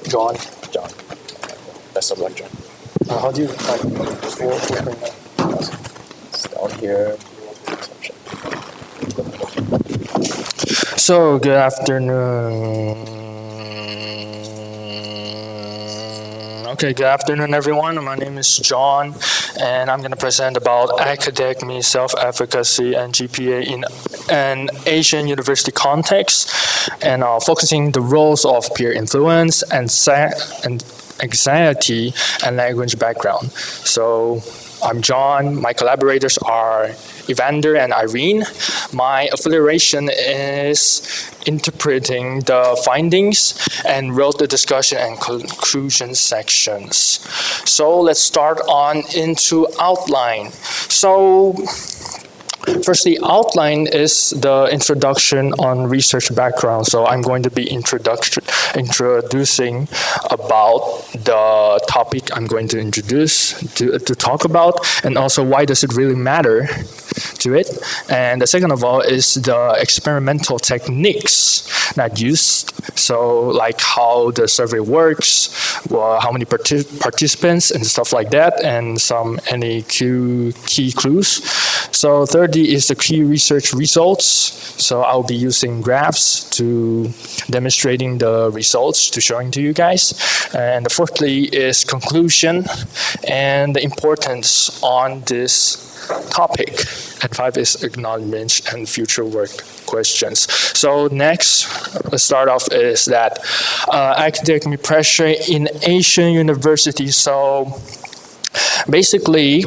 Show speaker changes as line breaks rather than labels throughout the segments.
John.
John. Best of luck, John.
How do you like full screen now?
It's down here.
So good afternoon. Okay, good afternoon, everyone. My name is John, and I'm going to present about academic self-efficacy and GPA in an Asian university context, and focusing the roles of peer influence and anxiety and language background. So I'm John. My collaborators are Evander and Irene. My affiliation is interpreting the findings and wrote the discussion and conclusion sections. So let's start on into outline. So first, the outline is the introduction on research background. So I'm going to be introducing about the topic I'm going to introduce to talk about, and also why does it really matter to it. And the second of all is the experimental techniques that used. So like how the survey works, how many participants and stuff like that, and any key clues. So thirdly is the key research results. So I'll be using graphs to demonstrating the results to showing to you guys. And fourthly is conclusion and the importance on this topic. And 5 is acknowledgement and future work questions. So next, let's start off is that academic pressure in Asian universities. So basically,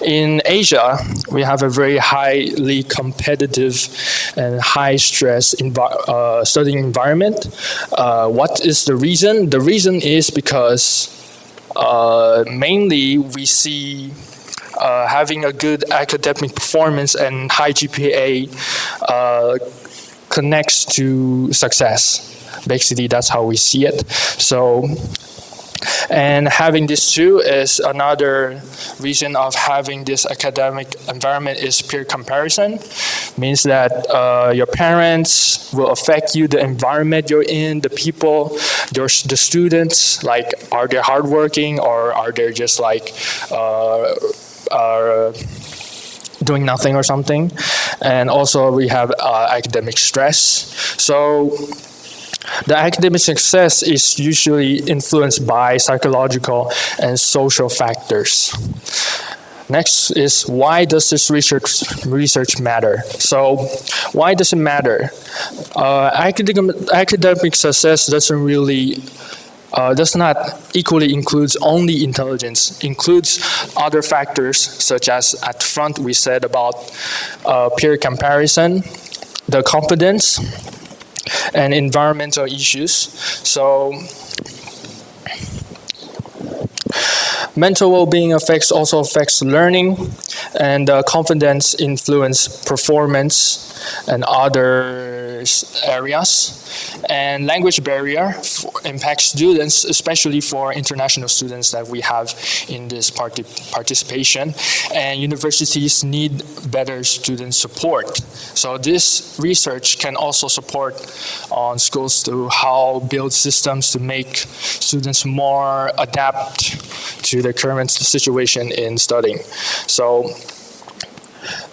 in Asia, we have a very highly competitive and high stress studying environment. What is the reason? The reason is because mainly we see having a good academic performance and high GPA connects to success. Basically, that's how we see it. So, and having this too is another reason of having this academic environment is peer comparison. Means that your parents will affect you, the environment you're in, the people, the students, like are they hardworking or are they just like are doing nothing or something. And also we have academic stress. So the academic success is usually influenced by psychological and social factors. Next is why does this research matter? So why does it matter? Academic success doesn't really does not equally includes only intelligence, includes other factors such as at front we said about peer comparison, the confidence, and environmental issues. So mental well-being also affects learning, and confidence influence performance and other areas. And language barrier impacts students, especially for international students that we have in this participation. And universities need better student support. So this research can also support on schools to how build systems to make students more adapt to the current situation in studying. So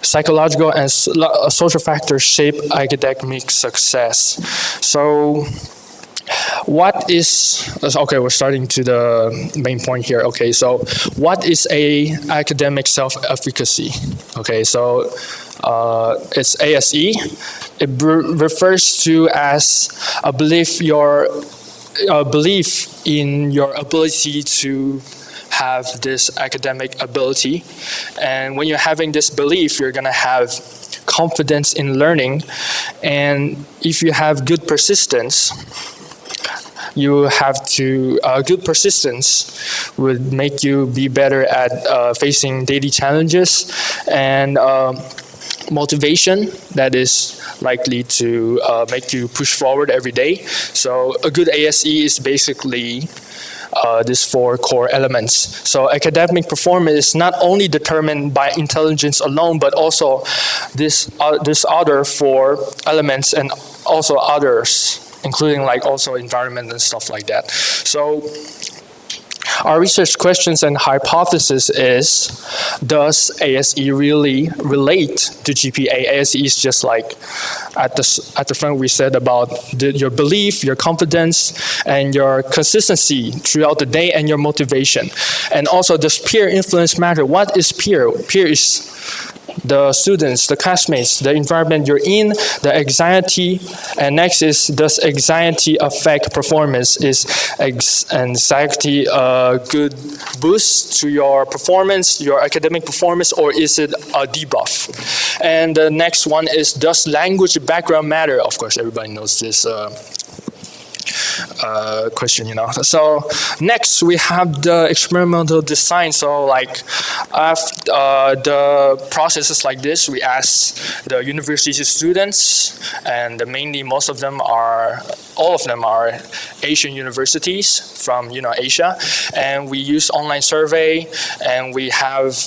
psychological and social factors shape academic success. So what is, okay, we're starting to the main point here. Okay, so what is academic self-efficacy? Okay, so it's ASE. It refers to as a belief in your ability to have this academic ability. And when you're having this belief, you're gonna have confidence in learning. And if you have good persistence, good persistence would make you be better at facing daily challenges, and motivation that is likely to make you push forward every day. So a good ASE is basically these 4 core elements. So academic performance is not only determined by intelligence alone, but also this other 4 elements and also others including like also environment and stuff like that. So our research questions and hypothesis is, does ASE really relate to GPA? ASE is just like at the front we said about your belief, your confidence, and your consistency throughout the day, and your motivation. And also, does peer influence matter? What is peer? Peer is the students, the classmates, the environment you're in, the anxiety. And next is, does anxiety affect performance? Is anxiety a good boost to your performance, your academic performance, or is it a debuff? And the next one is, does language background matter? Of course, everybody knows this question, you know. So next we have the experimental design. So like after the process is like this, we ask the university students, and mainly all of them are Asian universities from Asia, and we use online survey, and we have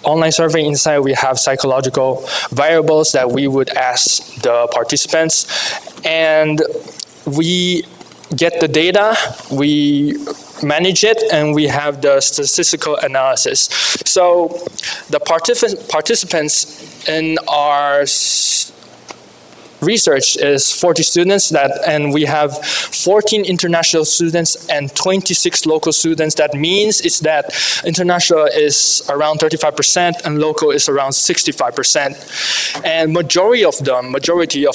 online survey inside. We have psychological variables that we would ask the participants, and we get the data, we manage it, and we have the statistical analysis. So the participants in our research is 40 students, and we have 14 international students and 26 local students. That means is that international is around 35% and local is around 65%. And majority of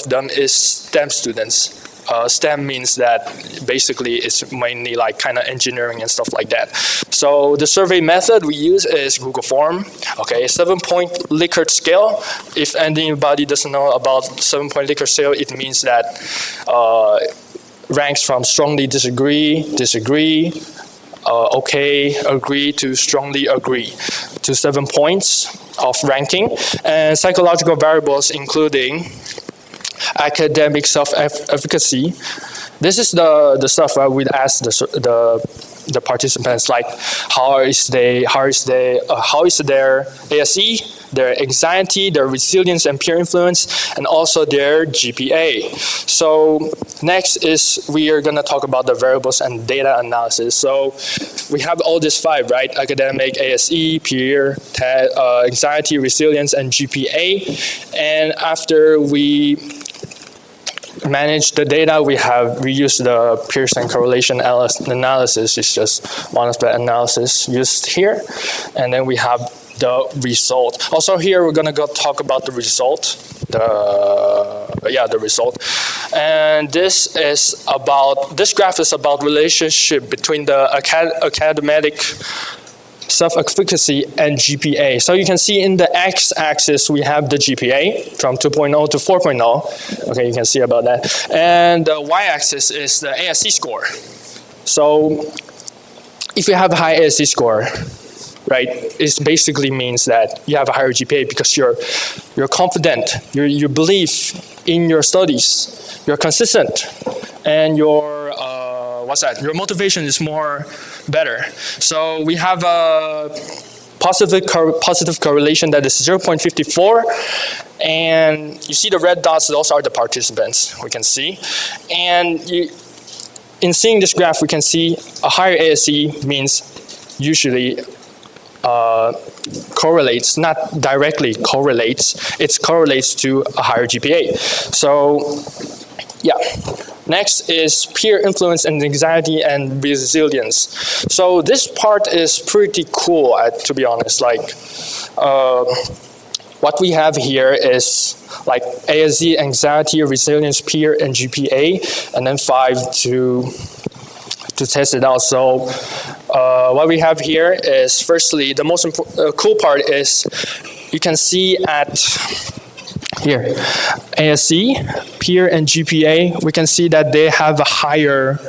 them is STEM students. STEM means that basically it's mainly like kind of engineering and stuff like that. So the survey method we use is Google Form. Okay, 7-point Likert scale. If anybody doesn't know about 7-point Likert scale, it means that ranks from strongly disagree, okay, agree to strongly agree, to 7 points of ranking. And psychological variables including academic self-efficacy. This is the stuff I would ask the participants, like how is their ASE, their anxiety, their resilience and peer influence, and also their GPA. So next is we are going to talk about the variables and data analysis. So we have all these 5, right? Academic, ASE, peer, anxiety, resilience, and GPA. And after we manage the data, we use the Pearson correlation analysis. It's just one of the analysis used here. And then we have the result. Also here we're gonna go talk about the result. The result. And this graph is about relationship between the academic self-efficacy and GPA. So you can see in the x-axis we have the GPA from 2.0 to 4.0. Okay, you can see about that. And the y-axis is the ASE score. So if you have a high ASE score, right, it basically means that you have a higher GPA because you're confident, you believe in your studies, you're consistent, and your motivation is more better. So we have a positive correlation that is 0.54, and you see the red dots, those are the participants, we can see. And in seeing this graph, we can see a higher ASE means usually correlates, not directly correlates, it correlates to a higher GPA. So yeah. Next is peer influence and anxiety and resilience. So this part is pretty cool, to be honest. Like, what we have here is like ASE, anxiety, resilience, peer, and GPA, and then 5 to test it out. So what we have here is, firstly, the most cool part is you can see at here, ASE, peer, and GPA, we can see that they have a higher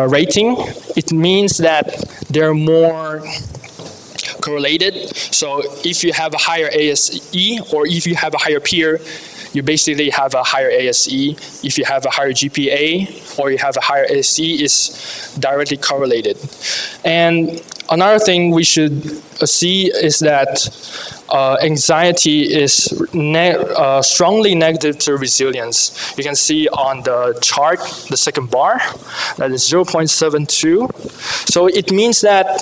rating. It means that they're more correlated. So if you have a higher ASE or if you have a higher peer, you basically have a higher ASE. If you have a higher GPA or you have a higher ASE, it's directly correlated. And another thing we should see is that anxiety is strongly negative to resilience. You can see on the chart, the second bar, that is 0.72. So it means that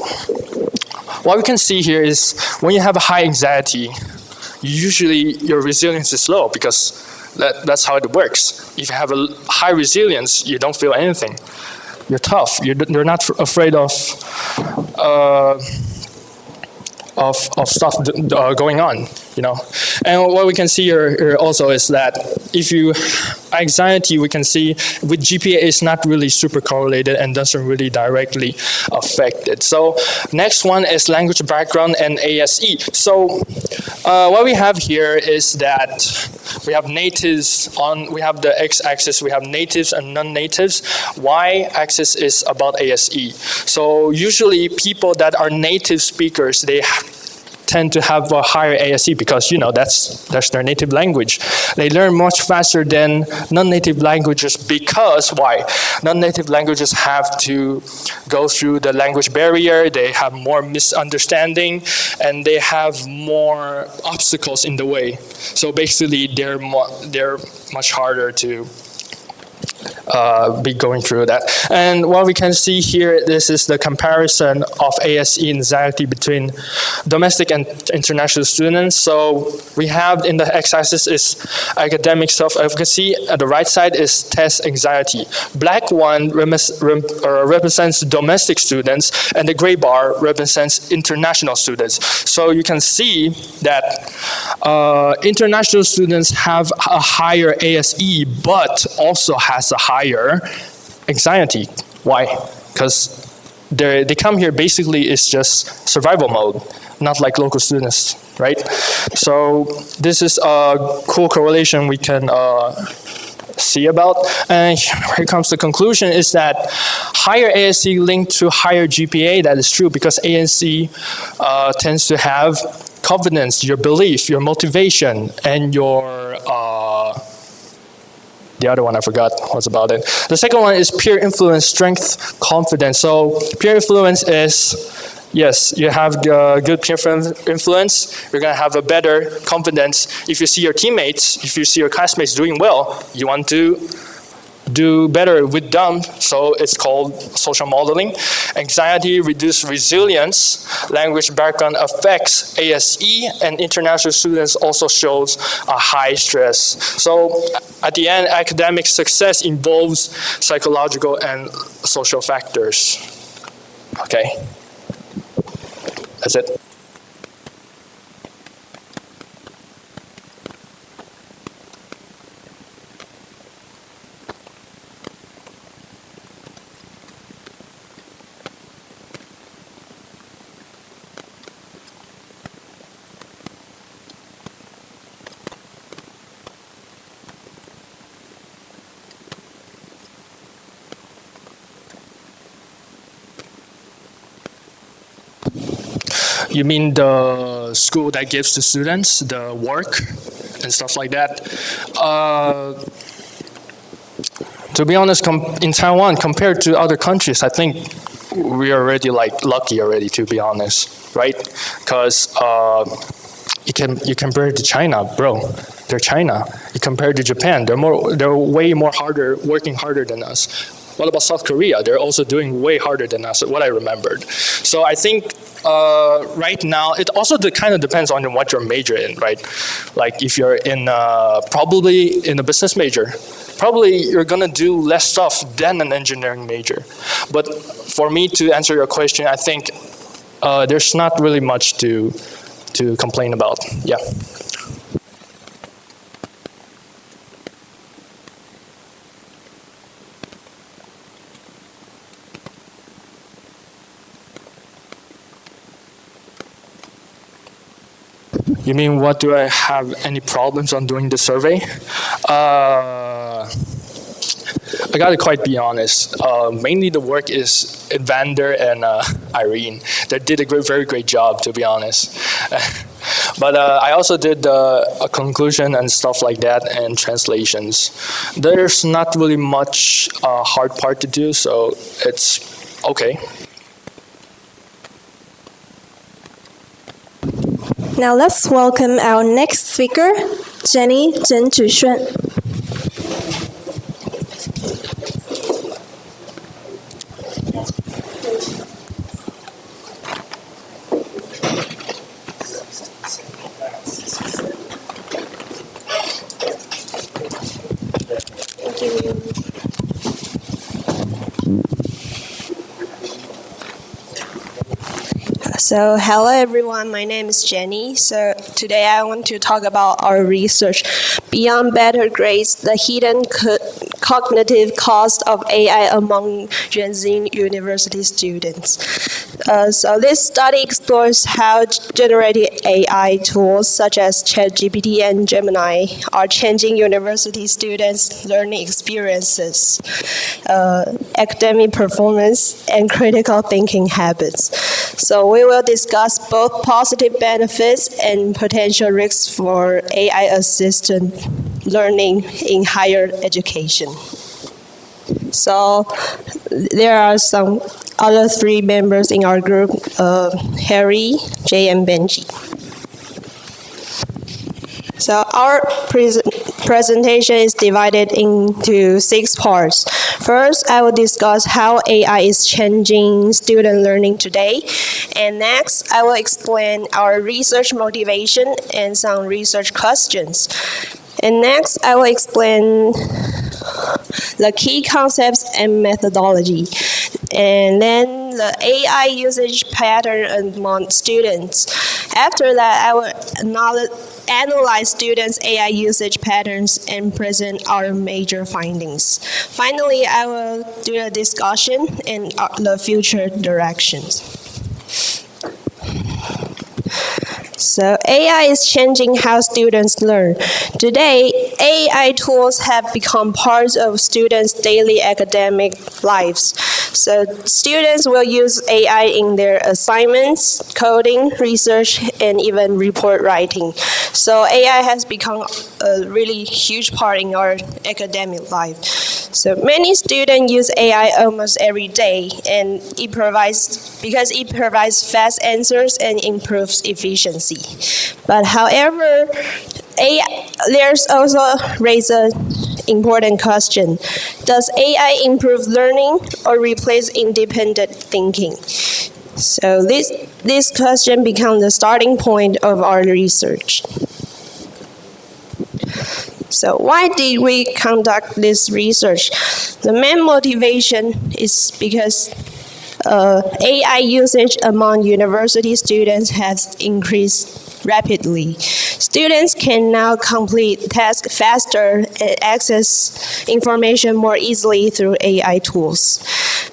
what we can see here is when you have a high anxiety, usually your resilience is low because that's how it works. If you have a high resilience, you don't feel anything. You're tough. You're not afraid of stuff going on, you know. And what we can see here also is that if you anxiety, we can see with GPA is not really super correlated and doesn't really directly affect it. So next one is language background and ASE. So what we have here is that we have natives we have the x-axis, we have natives and non-natives. Y-axis is about ASE. So usually people that are native speakers, they tend to have a higher ASE because, you know, that's their native language. They learn much faster than non-native languages because, why? Non-native languages have to go through the language barrier, they have more misunderstanding, and they have more obstacles in the way. So basically, they're much harder to be going through that. And what we can see here, this is the comparison of ASE anxiety between domestic and international students. So we have in the x-axis is academic self-efficacy, at the right side is test anxiety. Black one represents domestic students, and the gray bar represents international students. So you can see that international students have a higher ASE, but also has a higher anxiety. Why? Because they come here basically is just survival mode, not like local students, right? So this is a cool correlation we can see about. And here comes the conclusion is that higher ASE linked to higher GPA. That is true because ASE tends to have confidence, your belief, your motivation, and your the other one I forgot what's about it. The second one is peer influence, strength, confidence. So peer influence is, yes, you have good peer influence, you're gonna have a better confidence. If you see your teammates, if you see your classmates doing well, you want to do better with them, so it's called social modeling. Anxiety, reduced resilience, language background affects ASE, and international students also shows a high stress. So at the end, academic success involves psychological and social factors. Okay, that's it. You mean the school that gives the students the work and stuff like that? To be honest, in Taiwan, compared to other countries, I think we are already like lucky already, to be honest, right? Because you compare it to China, bro. They're China. You compare it to Japan, they're way more working harder than us. What about South Korea? They're also doing way harder than us, what I remembered. So I think right now, it also kind of depends on what you're major in, right? Like if you're in probably in a business major, probably you're gonna do less stuff than an engineering major. But for me to answer your question, I think there's not really much to complain about. Yeah. You mean what do I have any problems on doing the survey? I gotta quite be honest. Mainly the work is Evander and Irene. They did a very great job, to be honest. But I also did a conclusion and stuff like that and translations. There's not really much hard part to do, so it's okay.
Now let's welcome our next speaker, Jenny Zhen Zhixuan.
So hello everyone, my name is Jenny. So today I want to talk about our research. Beyond better grades, the hidden cognitive cost of AI among Gen Z university students. So this study explores how generative AI tools such as ChatGPT and Gemini are changing university students' learning experiences, academic performance, and critical thinking habits. So we will discuss both positive benefits and potential risks for AI-assisted learning in higher education. So there are some other three members in our group, Harry, Jay, and Benji. So our presentation is divided into 6 parts. First, I will discuss how AI is changing student learning today. And next, I will explain our research motivation and some research questions. And next, I will explain the key concepts and methodology. And then the AI usage pattern among students. After that, I will analyze students' AI usage patterns and present our major findings. Finally, I will do a discussion and the future directions. So AI is changing how students learn. Today, AI tools have become part of students' daily academic lives. So students will use AI in their assignments, coding, research, and even report writing. So AI has become a really huge part in our academic life. So many students use AI almost every day, and because it provides fast answers and improves efficiency. But however, there's also raised an important question. Does AI improve learning or replace independent thinking? So this question becomes the starting point of our research. So why did we conduct this research? The main motivation is because AI usage among university students has increased rapidly. Students can now complete tasks faster and access information more easily through AI tools.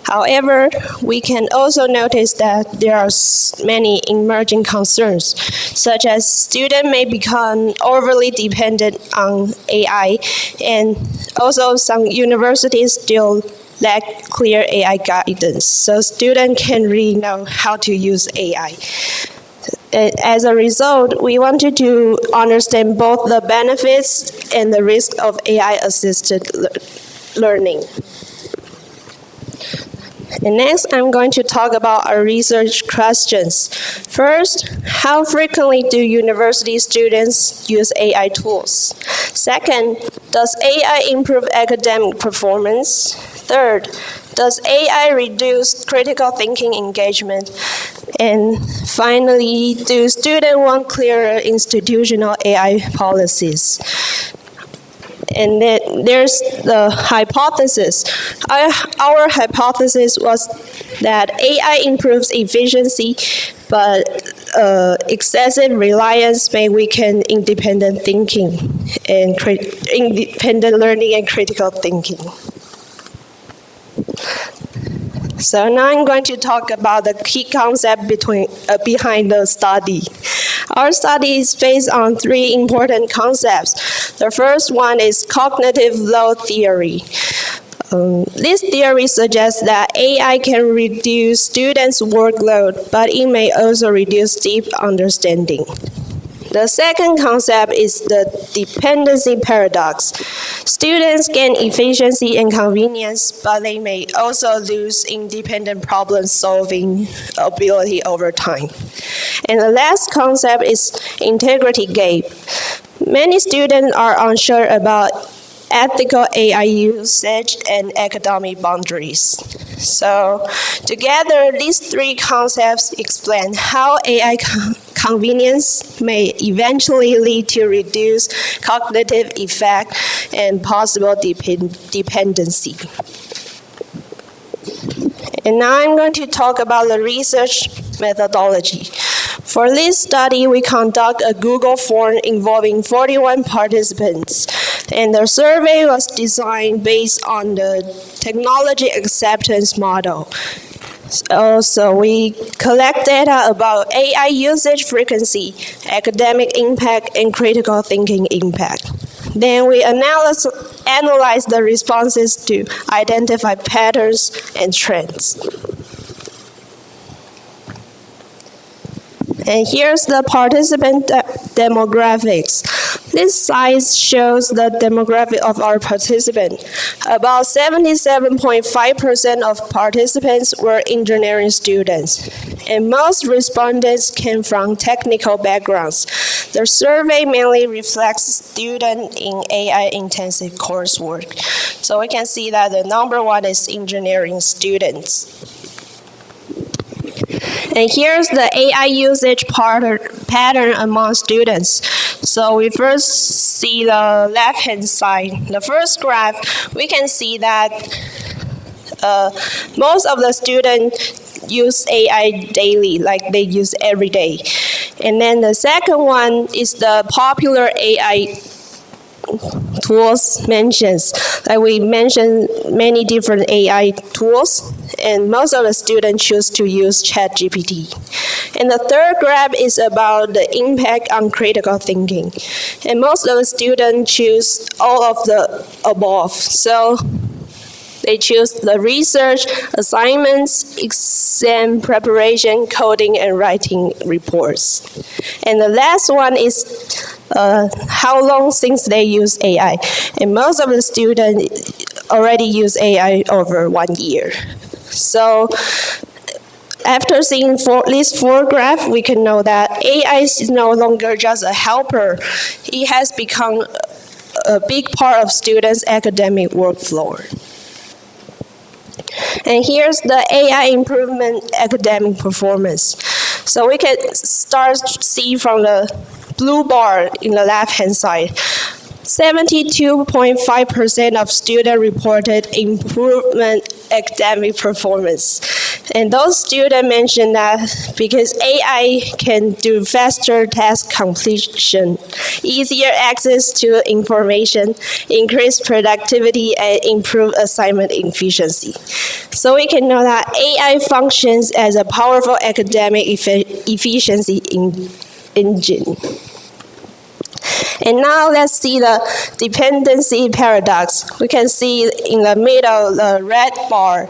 However, we can also notice that there are many emerging concerns, such as students may become overly dependent on AI, and also some universities still lack clear AI guidance, so students can really know how to use AI. As a result, we wanted to understand both the benefits and the risk of AI-assisted learning. And next, I'm going to talk about our research questions. First, how frequently do university students use AI tools? Second, does AI improve academic performance? Third, does AI reduce critical thinking engagement? And finally, do students want clearer institutional AI policies? And then there's the hypothesis. Our hypothesis was that AI improves efficiency, but excessive reliance may weaken independent thinking and independent learning and critical thinking. So now I'm going to talk about the key concept behind the study. Our study is based on 3 important concepts. The first one is cognitive load theory. This theory suggests that AI can reduce students' workload, but it may also reduce deep understanding. The second concept is the dependency paradox. Students gain efficiency and convenience, but they may also lose independent problem-solving ability over time. And the last concept is integrity gap. Many students are unsure about ethical AI usage and academic boundaries. So together, these three concepts explain how AI convenience may eventually lead to reduced cognitive effect and possible dependency. And now I'm going to talk about the research methodology. For this study, we conduct a Google form involving 41 participants, and the survey was designed based on the technology acceptance model. So we collect data about AI usage frequency, academic impact, and critical thinking impact. Then we analyze the responses to identify patterns and trends. And here's the participant demographics. This slide shows the demographic of our participants. About 77.5% of participants were engineering students, and most respondents came from technical backgrounds. The survey mainly reflects students in AI-intensive coursework. So we can see that the number one is engineering students. And here's the AI usage pattern among students. So we first see the left-hand side. The first graph, we can see that most of the students use AI daily, like they use every day. And then the second one is the popular AI tools mentions. Like we mentioned many different AI tools, and most of the students choose to use ChatGPT. And the third graph is about the impact on critical thinking. And most of the students choose all of the above. So they choose the research, assignments, exam preparation, coding, and writing reports. And the last one is how long since they use AI. And most of the students already use AI over 1 year. So after seeing these four graphs, we can know that AI is no longer just a helper. It has become a big part of students' academic workflow. And here's the AI improvement academic performance. So we can start to see from the blue bar in the left-hand side. 72.5% of students reported improvement academic performance. And those students mentioned that because AI can do faster task completion, easier access to information, increased productivity, and improve assignment efficiency. So we can know that AI functions as a powerful academic efficiency engine. And now let's see the dependency paradox. We can see in the middle, the red bar.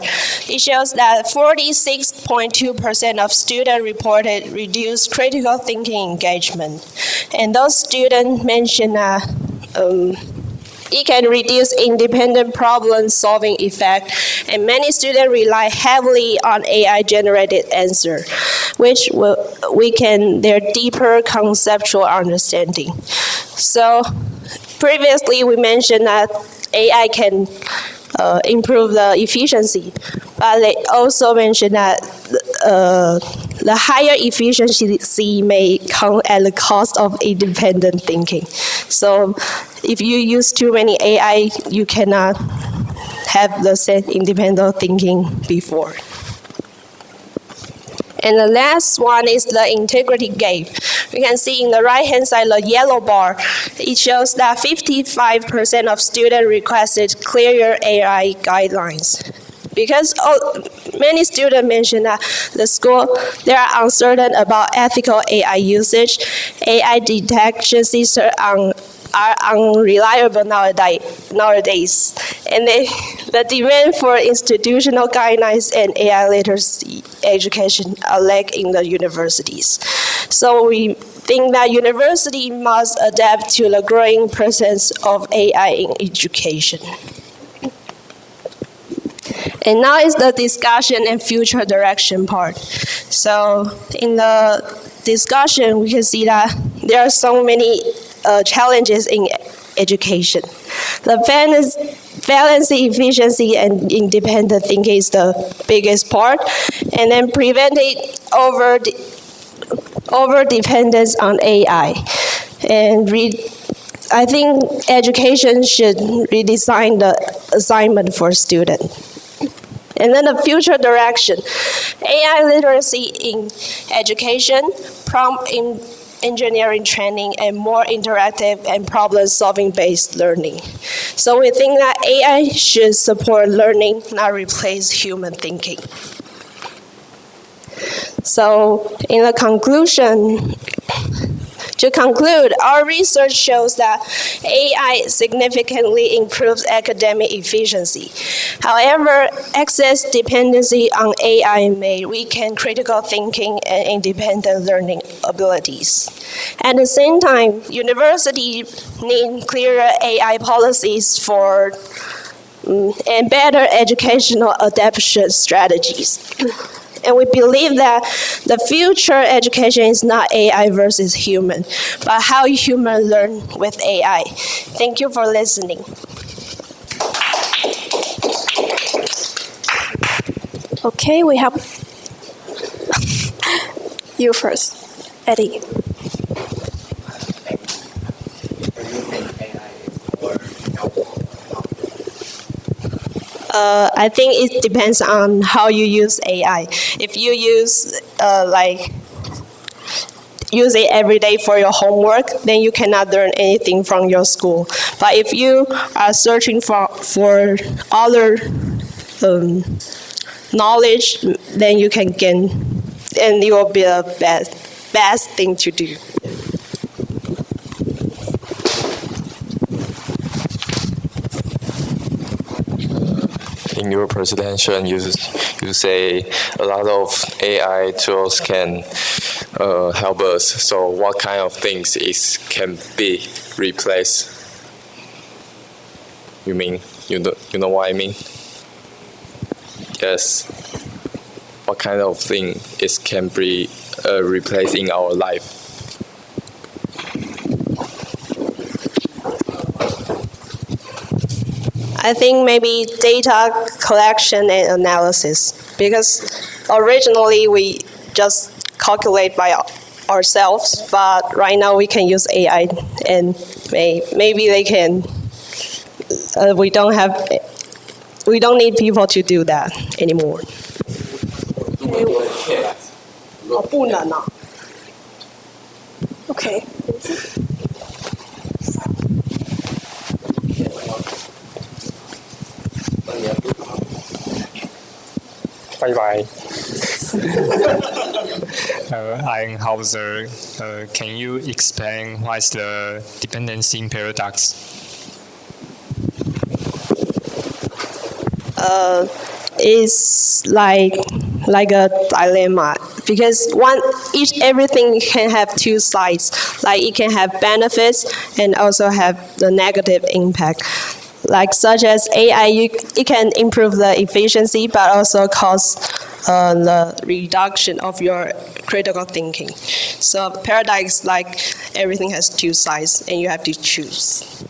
It shows that 46.2% of students reported reduced critical thinking engagement. And those students mentioned that it can reduce independent problem-solving effect, and many students rely heavily on AI-generated answer, which will weaken their deeper conceptual understanding. So previously we mentioned that AI can improve the efficiency, but they also mentioned that the higher efficiency may come at the cost of independent thinking. So if you use too many AI, you cannot have the same independent thinking before. And the last one is the integrity gap. We can see in the right-hand side, the yellow bar, it shows that 55% of students requested clearer AI guidelines. Because many students mention that the school, they are uncertain about ethical AI usage. AI detection systems are unreliable nowadays. And the demand for institutional guidelines and AI literacy education are lacking in the universities. So we think that university must adapt to the growing presence of AI in education. And now is the discussion and future direction part. So in the discussion, we can see that there are so many challenges in education. The balance, efficiency, and independent thinking is the biggest part, and then preventing over dependence on AI. And I think education should redesign the assignment for students. And then the future direction, AI literacy in education, prompt in engineering training, and more interactive and problem-solving based learning. So we think that AI should support learning, not replace human thinking. So in the conclusion, to conclude, our research shows that AI significantly improves academic efficiency. However, excess dependency on AI may weaken critical thinking and independent learning abilities. At the same time, universities need clearer AI policies for and better educational adaptation strategies. And we believe that the future education is not AI versus human, but how humans learn with AI. Thank you for listening.
Okay, we have you first, Eddie.
I think it depends on how you use AI. If you use use it every day for your homework, then you cannot learn anything from your school. But if you are searching for other knowledge, then you can gain, and it will be the best thing to do.
In your presentation, you say a lot of AI tools can help us. So what kind of things can be replaced? You mean you know what I mean? Yes. What kind of thing can be replaced in our life?
I think maybe data collection and analysis, because originally we just calculate by ourselves, but right now we can use AI, and maybe they can. We don't need people to do that anymore.
Okay.
拜拜。Hauser, can you explain what is the dependency paradox?
Is like a dilemma, because everything can have two sides. Like it can have benefits and also have the negative impact. Like such as AI, it can improve the efficiency, but also cause the reduction of your critical thinking. So paradox, like everything has two sides, and you have to choose.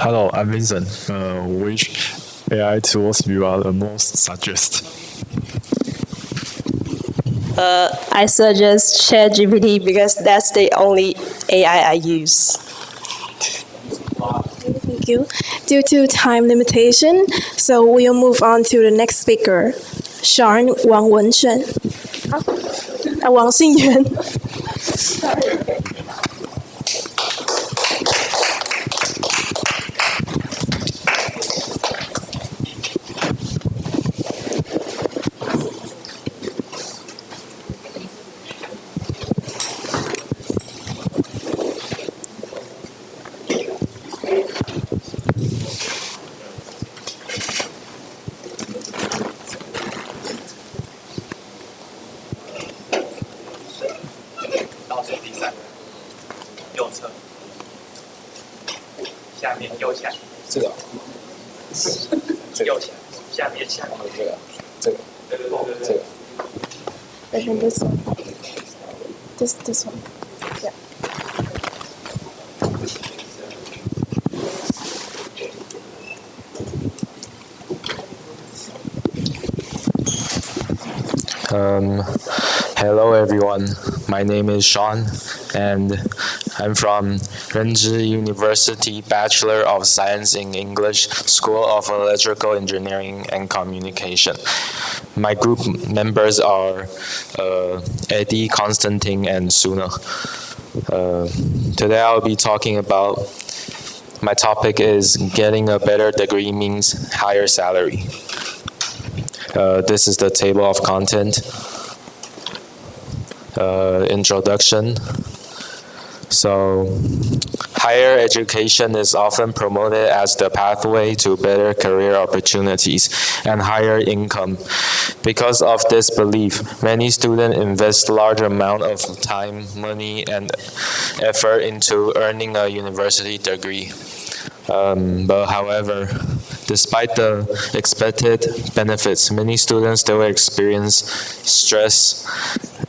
Hello, I'm Vincent. Which AI tools you are the most suggest?
I suggest ChatGPT because that's the only AI I use.
Thank you. Due to time limitation, so we'll move on to the next speaker, Sharon Wang Wensheng. Wang Xingyuan.
下面右下。这个。右下，下面这个。
And then this one. This one. Yeah.
Hello everyone, my name is Sean and I'm from Renzhi University Bachelor of Science in English, School of Electrical Engineering and Communication. My group members are Eddie, Constantine, and Suna. Today I'll be talking about, my topic is getting a better degree means higher salary. This is the table of content. Introduction. So, higher education is often promoted as the pathway to better career opportunities and higher income. Because of this belief, many students invest large amount of time, money, and effort into earning a university degree. But however, despite the expected benefits, many students still experience stress,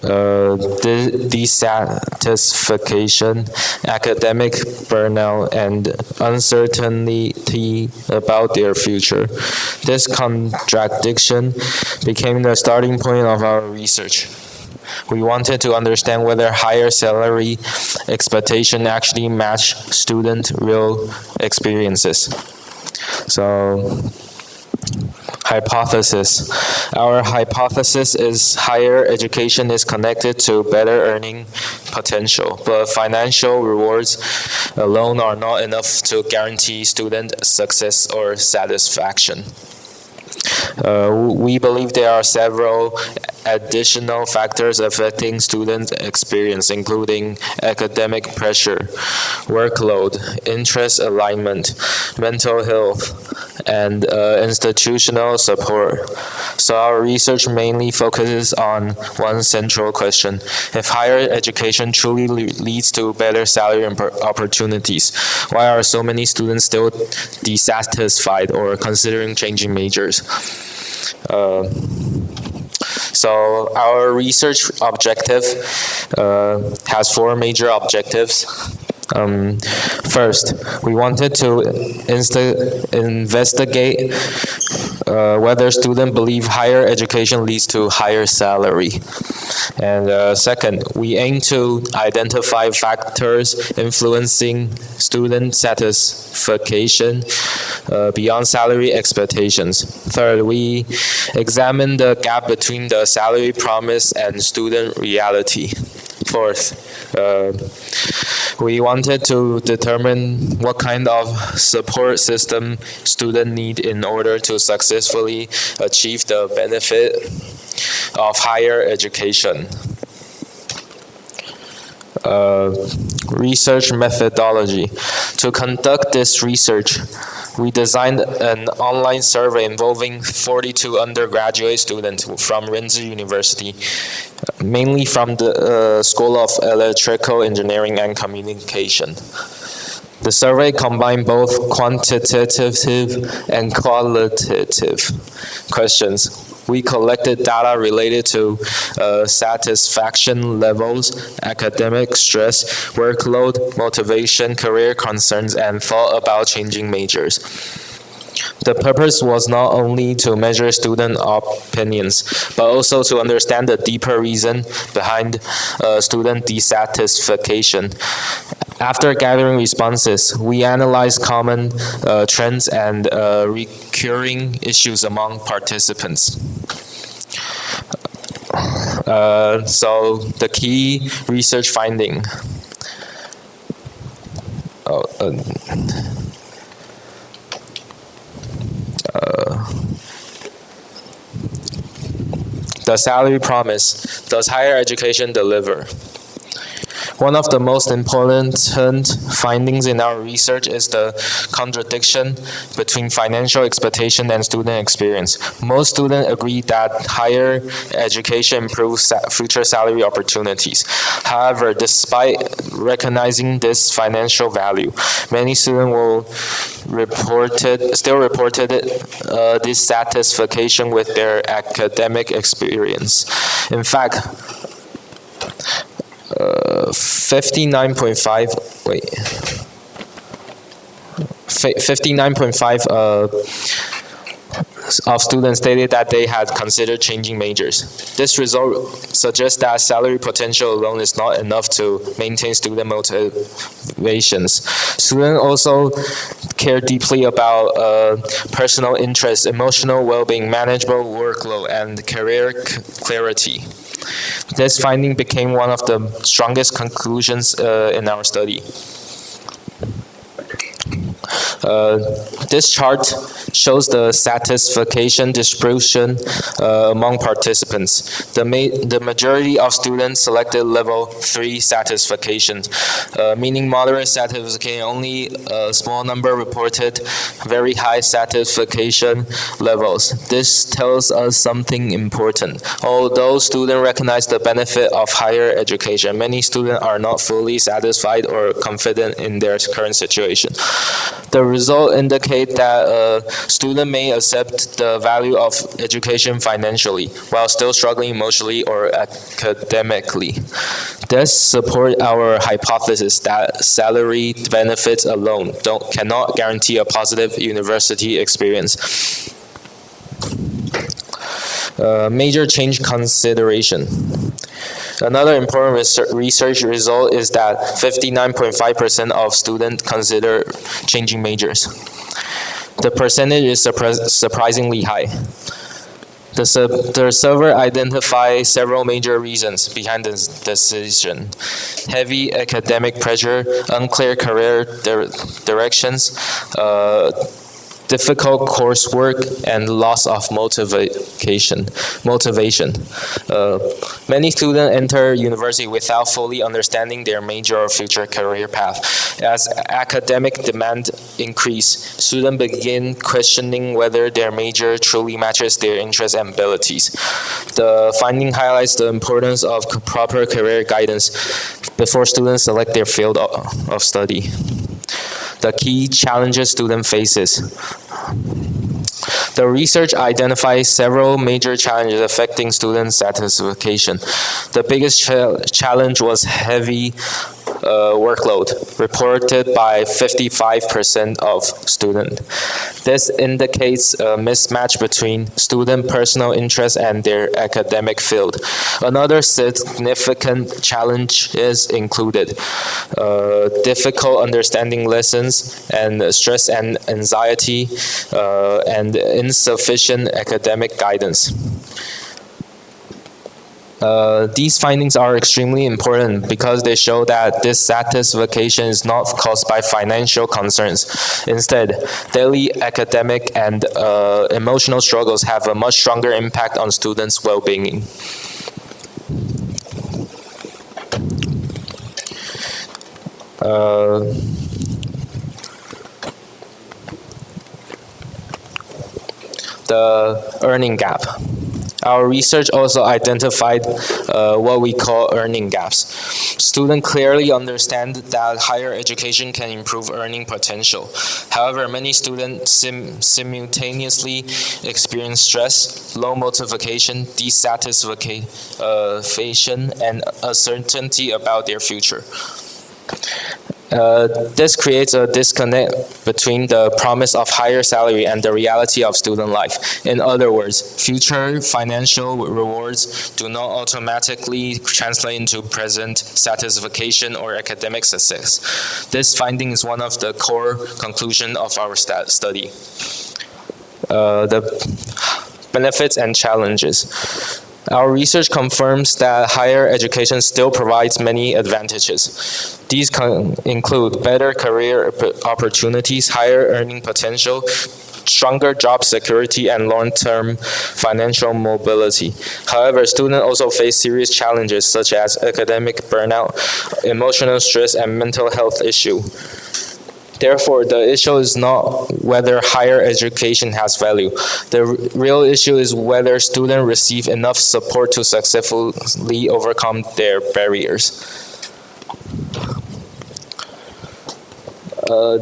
dissatisfaction, academic burnout, and uncertainty about their future. This contradiction became the starting point of our research. We wanted to understand whether higher salary expectation actually match student real experiences. So, hypothesis. Our hypothesis is higher education is connected to better earning potential, but financial rewards alone are not enough to guarantee student success or satisfaction. We believe there are several additional factors affecting student experience, including academic pressure, workload, interest alignment, mental health, and institutional support. So our research mainly focuses on one central question. If higher education truly leads to better salary opportunities, why are so many students still dissatisfied or considering changing majors? So our research objective has four major objectives. First, we wanted to investigate whether students believe higher education leads to higher salary. And second, we aim to identify factors influencing student satisfaction beyond salary expectations. Third, we examine the gap between the salary promise and student reality. Fourth, we wanted to determine what kind of support system students need in order to successfully achieve the benefit of higher education. Research methodology. To conduct this research, we designed an online survey involving 42 undergraduate students from Renzhi University, mainly from the School of Electrical Engineering and Communication. The survey combined both quantitative and qualitative questions. We collected data related to satisfaction levels, academic stress, workload, motivation, career concerns, and thought about changing majors. The purpose was not only to measure student opinions, but also to understand the deeper reason behind student dissatisfaction. After gathering responses, we analyzed common trends and recurring issues among participants. So the key research finding. The salary promise. Does higher education deliver? One of the most important findings in our research is the contradiction between financial expectation and student experience. Most students agree that higher education improves future salary opportunities. However, despite recognizing this financial value, many students will still reported dissatisfaction with their academic experience. In fact, 59.5 of students stated that they had considered changing majors. This result suggests that salary potential alone is not enough to maintain student motivations. Students also care deeply about personal interests, emotional well-being, manageable workload, and career clarity. This finding became one of the strongest conclusions in our study. This chart shows the satisfaction distribution among participants. The majority of students selected level 3 satisfaction, meaning moderate satisfaction. Only a small number reported very high satisfaction levels. This tells us something important. Although students recognize the benefit of higher education, many students are not fully satisfied or confident in their current situation. The result indicate that a student may accept the value of education financially while still struggling emotionally or academically. This supports our hypothesis that salary benefits alone cannot guarantee a positive university experience. Major change consideration. Another important research result is that 59.5% of students consider changing majors. The percentage is surprisingly high. The survey identified several major reasons behind this decision: heavy academic pressure, unclear career directions, difficult coursework, and loss of motivation. Many students enter university without fully understanding their major or future career path. As academic demand increase, students begin questioning whether their major truly matches their interests and abilities. The finding highlights the importance of proper career guidance before students select their field of study. The key challenges student faces. The research identifies several major challenges affecting student satisfaction. The biggest challenge was heavy workload, reported by 55% of students. This indicates a mismatch between student personal interests and their academic field. Another significant challenge is included difficult understanding lessons and stress and anxiety and insufficient academic guidance. These findings are extremely important because they show that dissatisfaction is not caused by financial concerns. Instead, daily academic and emotional struggles have a much stronger impact on students' well-being. The earning gap. Our research also identified what we call earning gaps. Students clearly understand that higher education can improve earning potential. However, many students simultaneously experience stress, low motivation, dissatisfaction, and uncertainty about their future. This creates a disconnect between the promise of higher salary and the reality of student life. In other words, future financial rewards do not automatically translate into present satisfaction or academic success. This finding is one of the core conclusions of our study. The benefits and challenges. Our research confirms that higher education still provides many advantages. These include better career opportunities, higher earning potential, stronger job security and long-term financial mobility. However, students also face serious challenges such as academic burnout, emotional stress, and mental health issues. Therefore, the issue is not whether higher education has value. The real issue is whether students receive enough support to successfully overcome their barriers.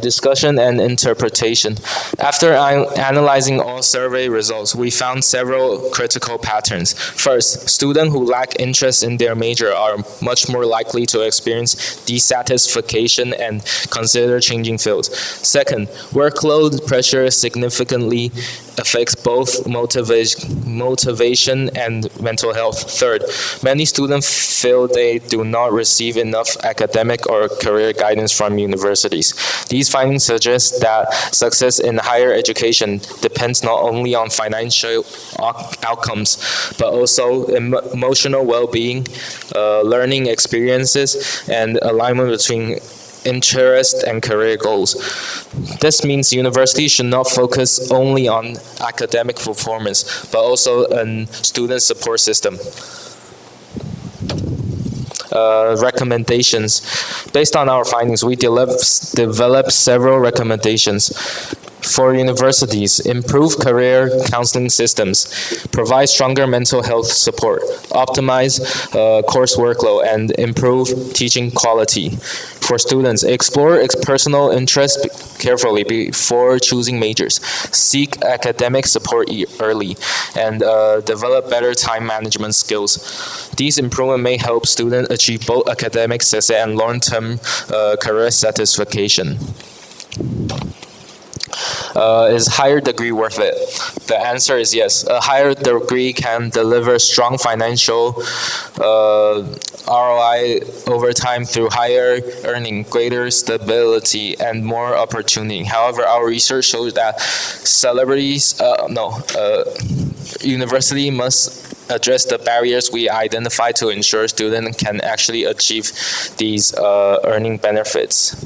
Discussion and interpretation. After analyzing all survey results, we found several critical patterns. First, students who lack interest in their major are much more likely to experience dissatisfaction and consider changing fields. Second, workload pressure significantly affects both motivation and mental health. Third, many students feel they do not receive enough academic or career guidance from universities. These findings suggest that success in higher education depends not only on financial outcomes, but also emotional well-being, learning experiences, and alignment between interest and career goals. This means universities should not focus only on academic performance, but also a student support system. Recommendations. Based on our findings, we developed several recommendations. For universities, improve career counseling systems, provide stronger mental health support, optimize course workload, and improve teaching quality. For students, explore personal interests carefully before choosing majors. Seek academic support early, and develop better time management skills. These improvements may help students achieve both academic success and long-term career satisfaction. Is higher degree worth it? The answer is yes. A higher degree can deliver strong financial ROI over time through higher earning, greater stability, and more opportunity. However, our research shows that university must address the barriers we identify to ensure students can actually achieve these earning benefits.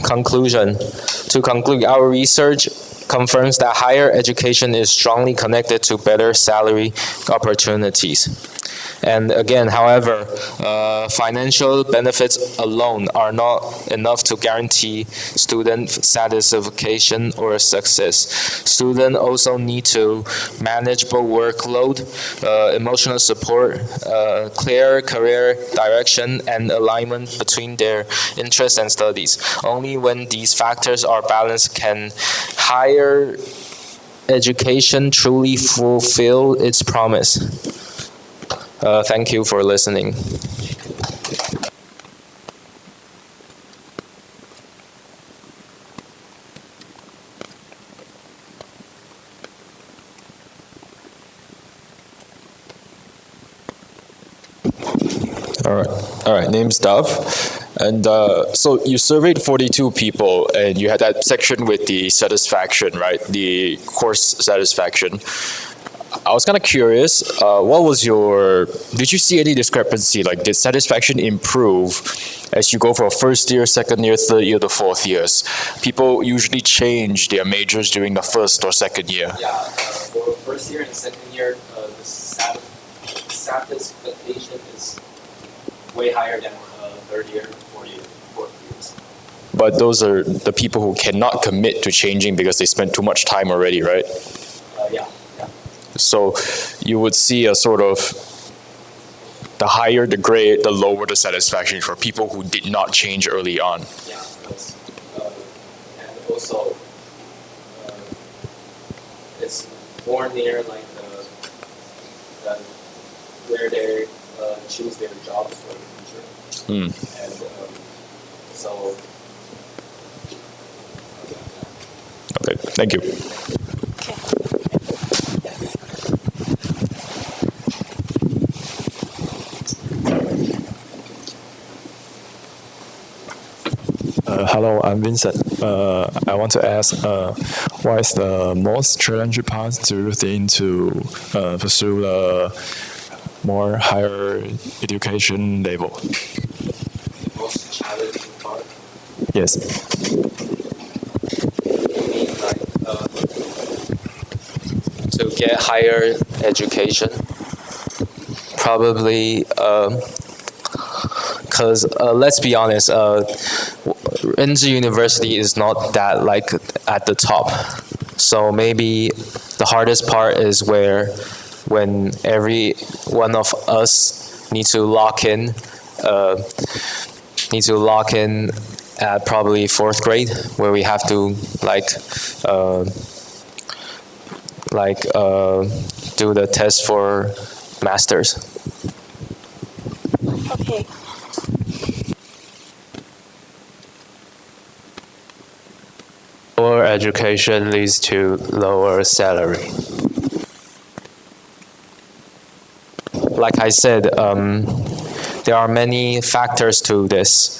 Conclusion. To conclude, our research confirms that higher education is strongly connected to better salary opportunities. And again, however, financial benefits alone are not enough to guarantee student satisfaction or success. Students also need to manage both workload, emotional support, clear career direction, and alignment between their interests and studies. Only when these factors are balanced can higher education truly fulfill its promise. Thank you for listening.
All right. Name's Dove. And so you surveyed 42 people and you had that section with the satisfaction, right? The course satisfaction. I was kind of curious, did you see any discrepancy? Like, did satisfaction improve as you go from first year, second year, third year to fourth years? People usually change their majors during the first or second year.
Yeah, for first year and second year, the satisfaction is way higher than third year, fourth years.
But those are the people who cannot commit to changing because they spent too much time already, right?
Yeah.
So you would see a sort of, the higher the grade, the lower the satisfaction for people who did not change early on.
Yeah, and also it's more near like the where they choose their jobs for the future. And so.
Okay, thank you.
Hello, I'm Vincent. I want to ask, what is the most challenging part do you think to pursue the more higher education level?
Most challenging part?
Yes.
higher education. Probably, because let's be honest, Rinzhi University is not that like at the top. So maybe the hardest part is when every one of us need to lock in at probably 4th grade, where we have to do the test for masters.
Okay.
Lower education leads to lower salary. Like I said, there are many factors to this.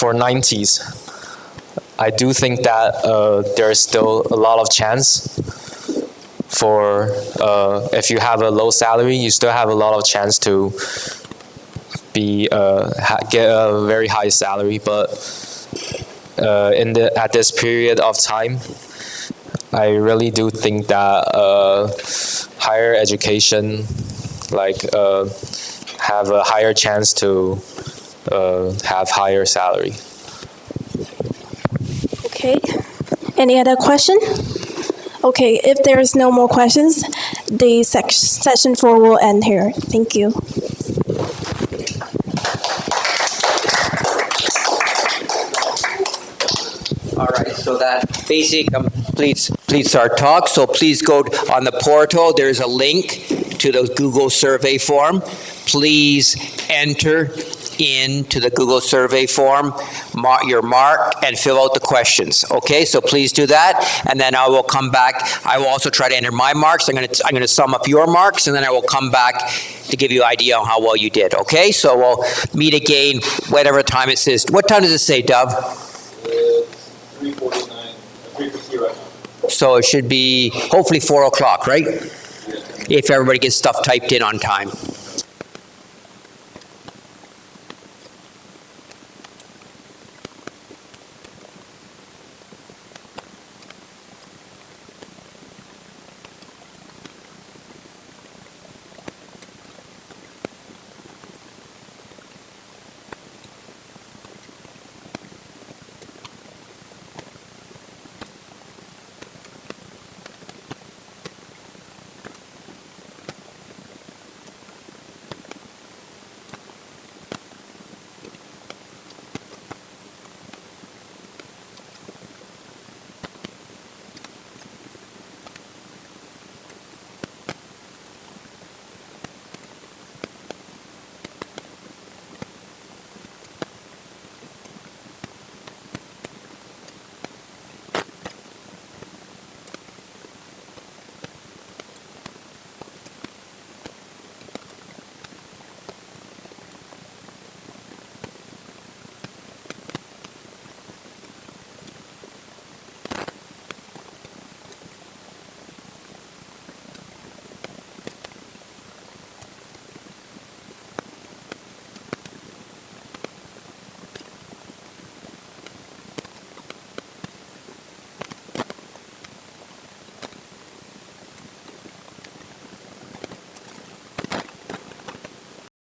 For 90s, I do think that there's still a lot of chance for if you have a low salary, you still have a lot of chance to be get a very high salary. But at this period of time, I really do think that higher education have a higher chance to have higher salary.
Okay. Any other question? Okay, if there is no more questions, the session 4 will end here. Thank you.
All right, so that basically completes our talk. So please go on the portal. There's a link to the Google survey form. Please enter into the Google survey form, your mark, and fill out the questions. Okay, so please do that, and then I will come back. I will also try to enter my marks. I'm going to sum up your marks, and then I will come back to give you an idea on how well you did. Okay, so we'll meet again whatever time it says. What time does it say, Dove?
3:49, 3:50 right now.
So it should be hopefully 4 o'clock, right? If everybody gets stuff typed in on time.